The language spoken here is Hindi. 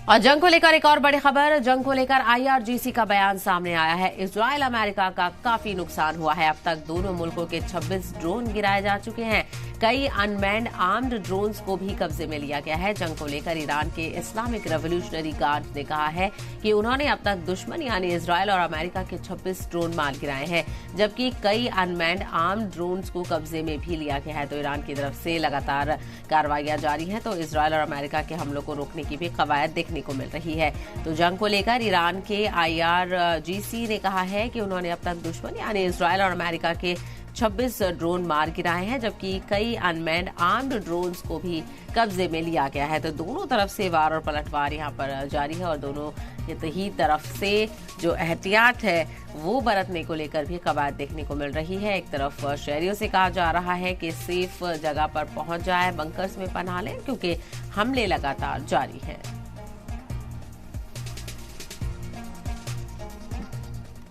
और जंग को लेकर एक और बड़ी खबर। जंग को लेकर आईआरजीसी का बयान सामने आया है। इजराइल अमेरिका का काफी नुकसान हुआ है। अब तक दोनों मुल्कों के 26 ड्रोन गिराए जा चुके हैं। कई अनमैन्ड आर्म्ड ड्रोन्स को भी कब्जे में लिया गया है। जंग को लेकर ईरान के इस्लामिक रेवोल्यूशनरी गार्ड ने कहा है कि उन्होंने अब तक दुश्मन यानी इजराइल और अमेरिका के 26 ड्रोन मार गिराए हैं, जबकि कई अनमैन्ड आर्म्ड ड्रोन्स को कब्जे में भी लिया गया है। तो ईरान की तरफ से लगातार कार्रवाइयां जारी हैं, तो इजराइल और अमेरिका के हमलों को रोकने की भी कवायद देखने को मिल रही है। तो जंग को लेकर ईरान के आईआरजीसी ने कहा है कि उन्होंने अब तक दुश्मन यानी इजराइल और अमेरिका के 26 ड्रोन मार गिराए हैं, जबकि कई अनमैन्ड आर्म्ड ड्रोन्स को भी कब्जे में लिया गया है। तो दोनों तरफ से वार और पलटवार यहां पर जारी है और दोनों ही तरफ से जो एहतियात है वो बरतने को लेकर भी कवायद देखने को मिल रही है। एक तरफ शहरियों से कहा जा रहा है कि सेफ जगह पर पहुंच जाए, बंकर्स में पनाह लें, क्योंकि हमले लगातार जारी हैं।